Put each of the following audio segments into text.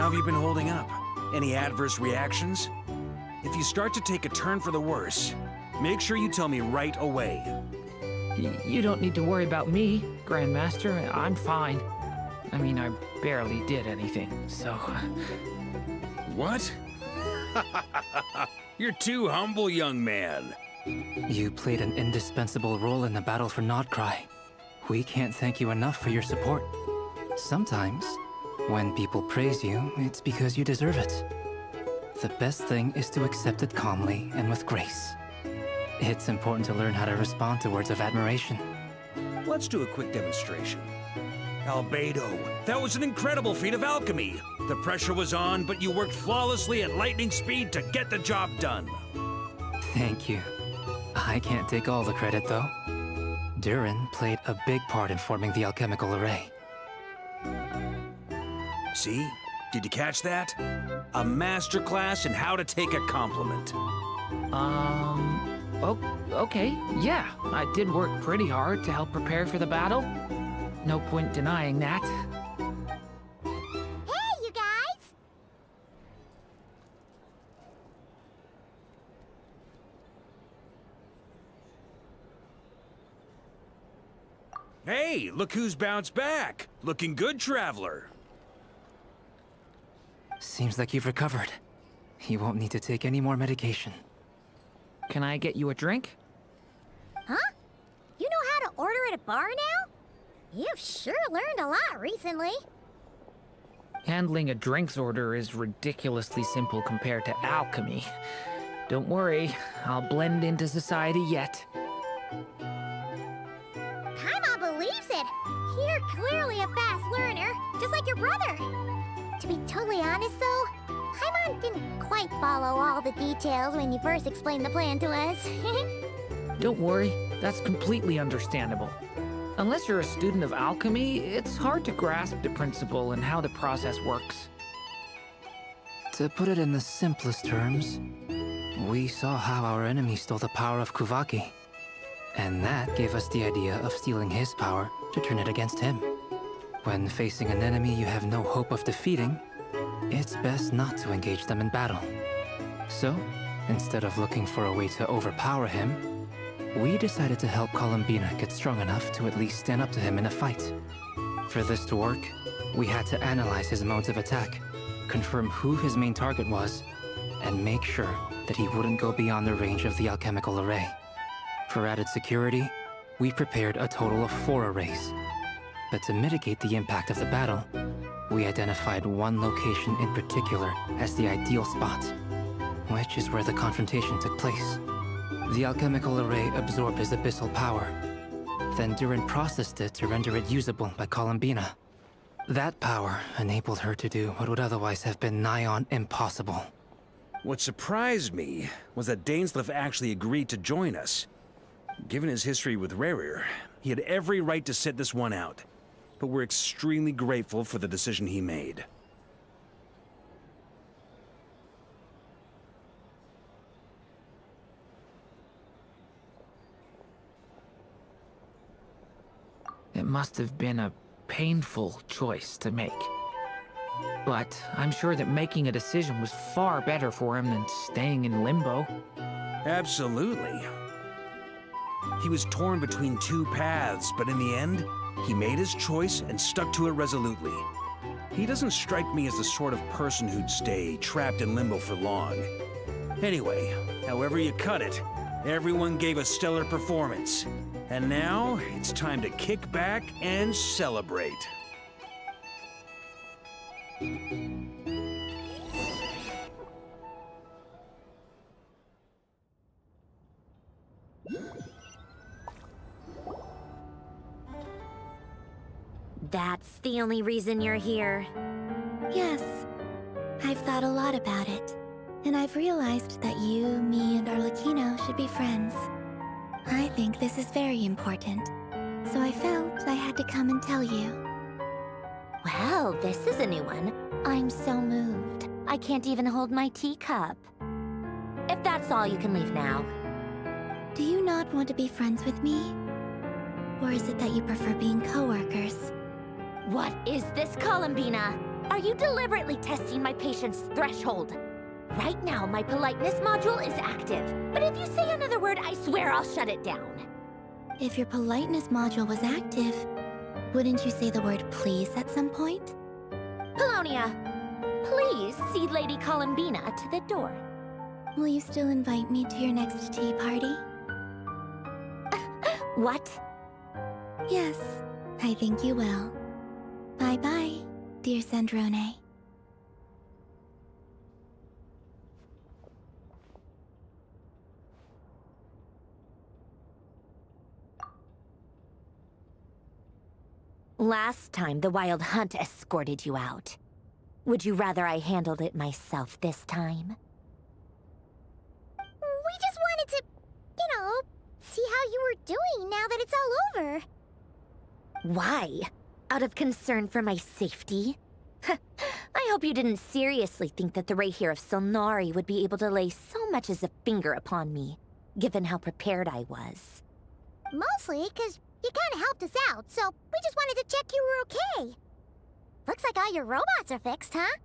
have you been holding up? Any adverse reactions? If you start to take a turn for the worse, make sure you tell me right away. You don't need to worry about me, Grandmaster. I'm fine. I mean, I barely did anything, so... What? You're too humble, young man. You played an indispensable role in the battle for Nodcry. We can't thank you enough for your support. Sometimes, when people praise you, it's because you deserve it. The best thing is to accept it calmly and with grace. It's important to learn how to respond to words of admiration. Let's do a quick demonstration. Albedo, that was an incredible feat of alchemy. The pressure was on, but you worked flawlessly at lightning speed to get the job done. Thank you. I can't take all the credit, though. Durin played a big part in forming the alchemical array. See? Did you catch that? A masterclass in how to take a compliment. Okay, yeah. I did work pretty hard to help prepare for the battle. No point denying that. Hey, you guys! Hey, look who's bounced back. Looking good, Traveler. Seems like you've recovered. You won't need to take any more medication. Can I get you a drink? Huh? You know how to order at a bar now? You've sure learned a lot recently. Handling a drinks order is ridiculously simple compared to alchemy. Don't worry, I'll blend into society yet. Paimon believes it. You're clearly a fast learner, just like your brother. To be totally honest, though, Paimon didn't quite follow all the details when you first explained the plan to us. Don't worry, that's completely understandable. Unless you're a student of alchemy, it's hard to grasp the principle and how the process works. To put it in the simplest terms, we saw how our enemy stole the power of Kuvaki. And that gave us the idea of stealing his power to turn it against him. When facing an enemy you have no hope of defeating, it's best not to engage them in battle. So, instead of looking for a way to overpower him, we decided to help Columbina get strong enough to at least stand up to him in a fight. For this to work, we had to analyze his modes of attack, confirm who his main target was, and make sure that he wouldn't go beyond the range of the alchemical array. For added security, we prepared a total of 4 arrays. But to mitigate the impact of the battle, we identified one location in particular as the ideal spot, which is where the confrontation took place. The alchemical array absorbed his abyssal power. Then Durin processed it to render it usable by Columbina. That power enabled her to do what would otherwise have been nigh on impossible. What surprised me was that Dainsleif actually agreed to join us. Given his history with Rerir, he had every right to sit this one out. But we're extremely grateful for the decision he made. It must have been a painful choice to make. But I'm sure that making a decision was far better for him than staying in limbo. Absolutely. He was torn between 2 paths, but in the end, he made his choice and stuck to it resolutely. He doesn't strike me as the sort of person who'd stay trapped in limbo for long. Anyway, however you cut it, everyone gave a stellar performance. And now, it's time to kick back and celebrate. That's the only reason you're here. Yes. I've thought a lot about it. And I've realized that you, me, and Arlecchino should be friends. I think this is very important. So I felt I had to come and tell you. Well, this is a new one. I'm so moved. I can't even hold my teacup. If that's all, you can leave now. Do you not want to be friends with me? Or is it that you prefer being co-workers? What is this, Columbina? Are you deliberately testing my patience threshold? Right now, my politeness module is active. But if you say another word, I swear I'll shut it down. If your politeness module was active, wouldn't you say the word please at some point? Polonia, please see Lady Columbina to the door. Will you still invite me to your next tea party? What? Yes, I think you will. Bye-bye, dear Sandrone. Last time, the Wild Hunt escorted you out. Would you rather I handled it myself this time? We just wanted to, see how you were doing now that it's all over. Why? Out of concern for my safety? I hope you didn't seriously think that the Rayhir of Silnari would be able to lay so much as a finger upon me, given how prepared I was. Mostly because you kind of helped us out, so we just wanted to check you were okay. Looks like all your robots are fixed, huh?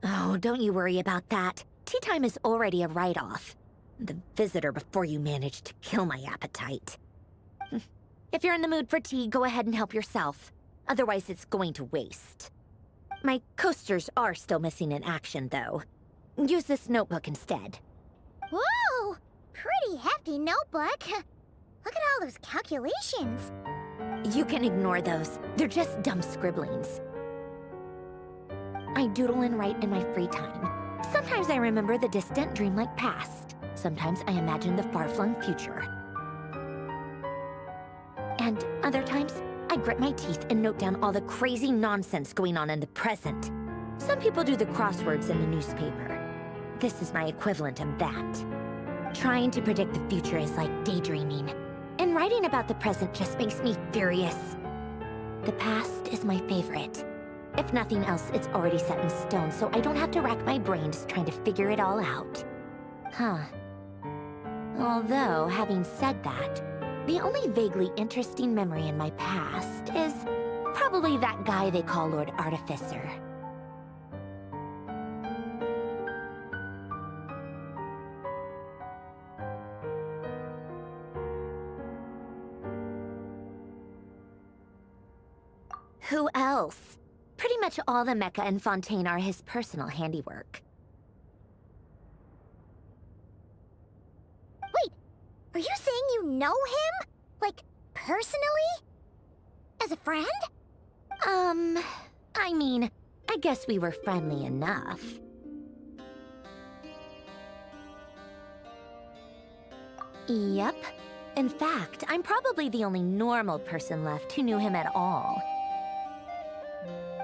Oh, don't you worry about that. Tea time is already a write-off. The visitor before you managed to kill my appetite. If you're in the mood for tea, go ahead and help yourself. Otherwise, it's going to waste. My coasters are still missing in action, though. Use this notebook instead. Whoa! Pretty hefty notebook. Look at all those calculations. You can ignore those. They're just dumb scribblings. I doodle and write in my free time. Sometimes I remember the distant dreamlike past. Sometimes I imagine the far-flung future. And other times, I grit my teeth and note down all the crazy nonsense going on in the present. Some people do the crosswords in the newspaper. This is my equivalent of that. Trying to predict the future is like daydreaming. And writing about the present just makes me furious. The past is my favorite. If nothing else, it's already set in stone, so I don't have to rack my brains trying to figure it all out. Huh. Although, having said that, the only vaguely interesting memory in my past is probably that guy they call Lord Artificer. Who else? Pretty much all the mecha and Fontaine are his personal handiwork. Wait, are you saying you know him? Like, personally? As a friend? I mean, I guess we were friendly enough. Yep. In fact, I'm probably the only normal person left who knew him at all.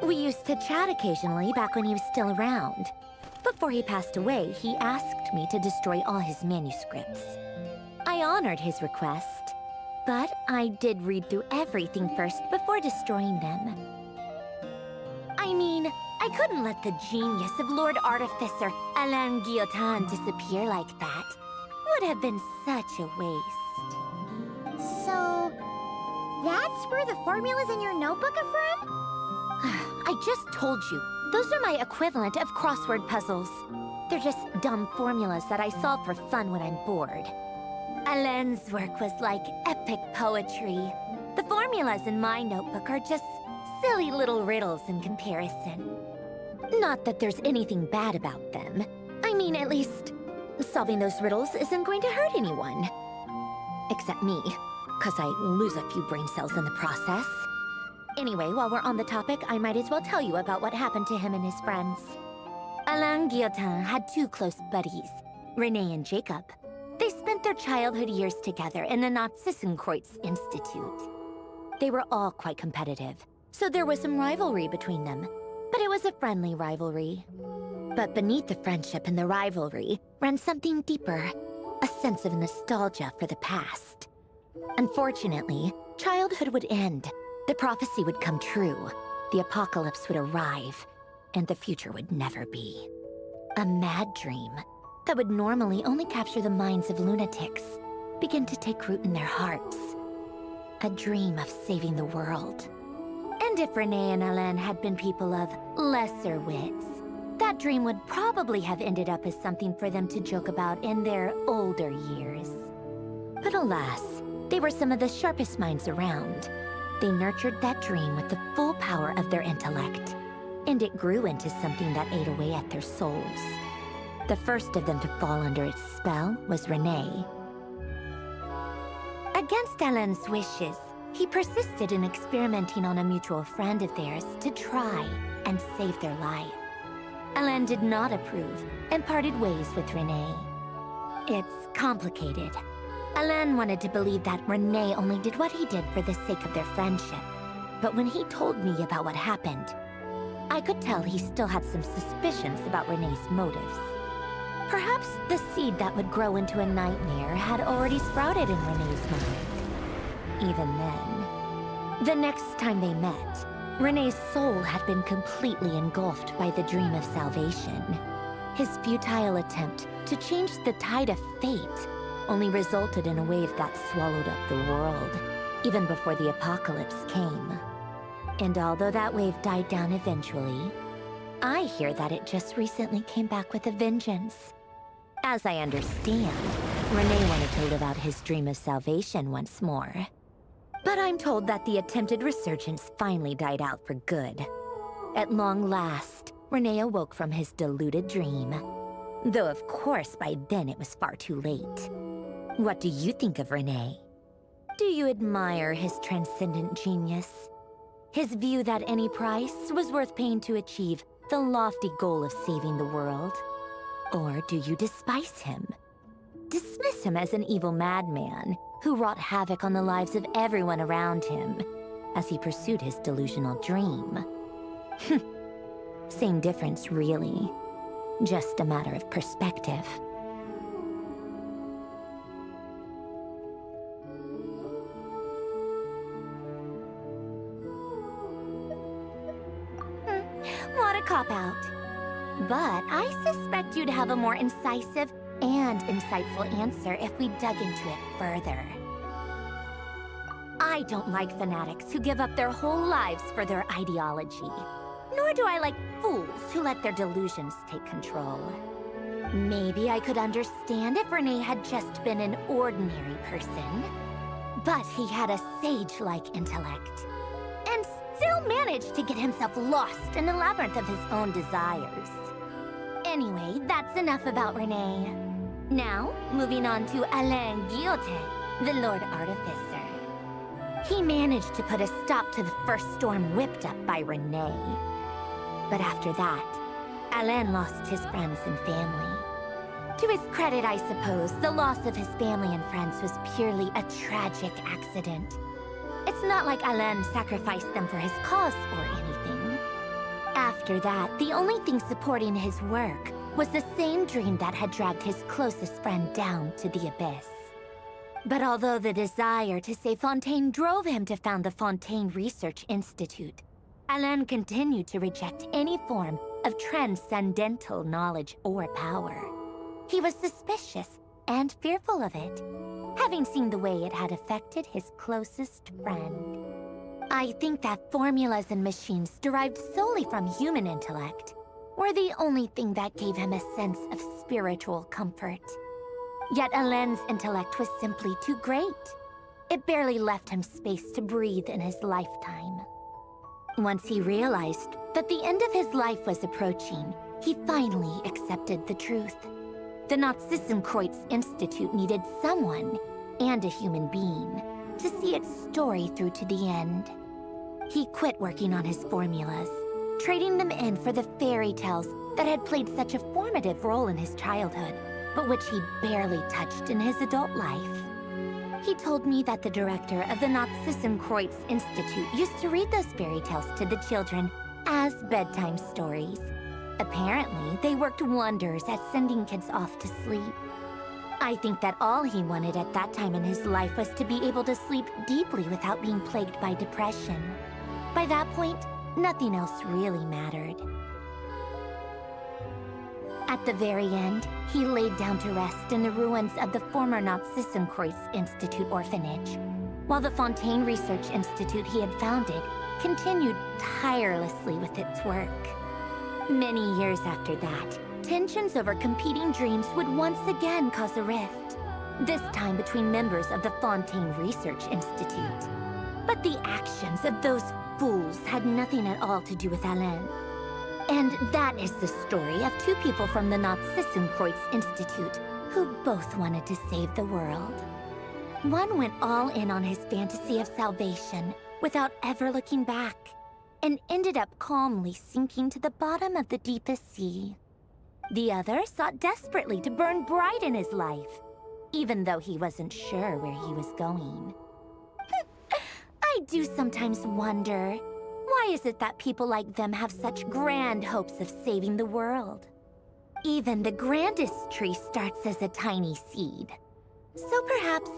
We used to chat occasionally back when he was still around. Before he passed away, he asked me to destroy all his manuscripts. I honored his request, but I did read through everything first before destroying them. I mean, I couldn't let the genius of Lord Artificer Alain Guillotin disappear like that. Would have been such a waste. So, that's where the formulas in your notebook are from? I just told you, those are my equivalent of crossword puzzles. They're just dumb formulas that I solve for fun when I'm bored. Alain's work was like epic poetry. The formulas in my notebook are just silly little riddles in comparison. Not that there's anything bad about them. I mean, at least, solving those riddles isn't going to hurt anyone. Except me, 'cause I lose a few brain cells in the process. Anyway, while we're on the topic, I might as well tell you about what happened to him and his friends. Alain Guillotin had two close buddies, Renee and Jacob. They spent their childhood years together in the Narzissenkreuz Institute. They were all quite competitive, so there was some rivalry between them. But it was a friendly rivalry. But beneath the friendship and the rivalry ran something deeper, a sense of nostalgia for the past. Unfortunately, childhood would end. The prophecy would come true, the apocalypse would arrive, and the future would never be. A mad dream that would normally only capture the minds of lunatics began to take root in their hearts. a dream of saving the world. And if Renee and Alain had been people of lesser wits, that dream would probably have ended up as something for them to joke about in their older years. But alas, they were some of the sharpest minds around. They nurtured that dream with the full power of their intellect, and it grew into something that ate away at their souls. The first of them to fall under its spell was Renee. Against Alain's wishes, he persisted in experimenting on a mutual friend of theirs to try and save their life. Alain did not approve and parted ways with Renee. It's complicated. Alain wanted to believe that Renee only did what he did for the sake of their friendship. But when he told me about what happened, I could tell he still had some suspicions about Renee's motives. Perhaps the seed that would grow into a nightmare had already sprouted in Renee's mind. Even then, the next time they met, Renee's soul had been completely engulfed by the dream of salvation. His futile attempt to change the tide of fate only resulted in a wave that swallowed up the world, even before the apocalypse came. And although that wave died down eventually, I hear that it just recently came back with a vengeance. As I understand, Renee wanted to live out his dream of salvation once more. But I'm told that the attempted resurgence finally died out for good. At long last, Renee awoke from his deluded dream. Though of course by then it was far too late. What do you think of Renee? Do you admire his transcendent genius? His view that any price was worth paying to achieve the lofty goal of saving the world? Or do you despise him? Dismiss him as an evil madman who wrought havoc on the lives of everyone around him as he pursued his delusional dream? Same difference, really. Just a matter of perspective. What a cop-out. But I suspect you'd have a more incisive and insightful answer if we dug into it further. I don't like fanatics who give up their whole lives for their ideology. Nor do I like fools who let their delusions take control. Maybe I could understand if Renee had just been an ordinary person. But he had a sage-like intellect. And still managed to get himself lost in the labyrinth of his own desires. Anyway, that's enough about Renee. Now, moving on to Alain Guillotin, the Lord Artificer. He managed to put a stop to the first storm whipped up by Renee. But after that, Alain lost his friends and family. To his credit, I suppose, the loss of his family and friends was purely a tragic accident. It's not like Alain sacrificed them for his cause or anything. After that, the only thing supporting his work was the same dream that had dragged his closest friend down to the abyss. But although the desire to save Fontaine drove him to found the Fontaine Research Institute, Alain continued to reject any form of transcendental knowledge or power. He was suspicious and fearful of it, having seen the way it had affected his closest friend. I think that formulas and machines derived solely from human intellect were the only thing that gave him a sense of spiritual comfort. Yet Alain's intellect was simply too great. It barely left him space to breathe in his lifetime. Once he realized that the end of his life was approaching, he finally accepted the truth. The Nazissenkreuz Institute needed someone, and a human being, to see its story through to the end. He quit working on his formulas, trading them in for the fairy tales that had played such a formative role in his childhood, but which he barely touched in his adult life. He told me that the director of the Nazissenkreuz Institute used to read those fairy tales to the children as bedtime stories. Apparently, they worked wonders at sending kids off to sleep. I think that all he wanted at that time in his life was to be able to sleep deeply without being plagued by depression. By that point, nothing else really mattered. At the very end, he laid down to rest in the ruins of the former Nazissenkreuz Institute orphanage. while the Fontaine Research Institute he had founded continued tirelessly with its work. Many years after that, tensions over competing dreams would once again cause a rift, this time between members of the Fontaine Research Institute. But the actions of those fools had nothing at all to do with Alain. And that is the story of two people from the Nazissenkreuz Institute who both wanted to save the world. One went all in on his fantasy of salvation without ever looking back, and ended up calmly sinking to the bottom of the deepest sea. The other sought desperately to burn bright in his life, even though he wasn't sure where he was going. I do sometimes wonder, why is it that people like them have such grand hopes of saving the world? Even the grandest tree starts as a tiny seed. So perhaps,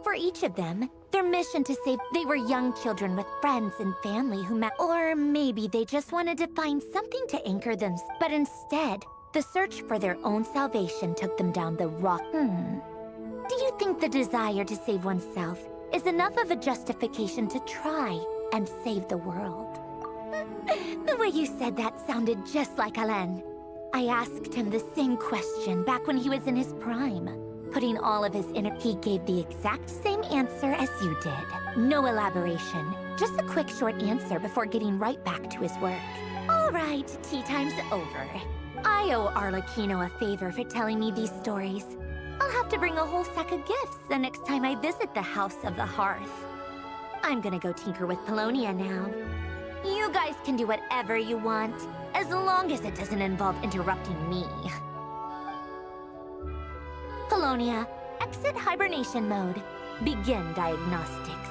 for each of them, their mission to save they were young children with friends and family who met, or maybe they just wanted to find something to anchor them, but instead, the search for their own salvation took them down the rock. Do you think the desire to save oneself is enough of a justification to try and save the world? The way you said that sounded just like Alain. I asked him the same question back when he was in his prime. Putting all of his inner, he gave the exact same answer as you did. No elaboration, just a quick short answer before getting right back to his work. All right, tea time's over. I owe Arlecchino a favor for telling me these stories. I'll have to bring a whole sack of gifts the next time I visit the House of the Hearth. I'm gonna go tinker with Polonia now. You guys can do whatever you want, as long as it doesn't involve interrupting me. Polonia, exit hibernation mode. Begin diagnostics.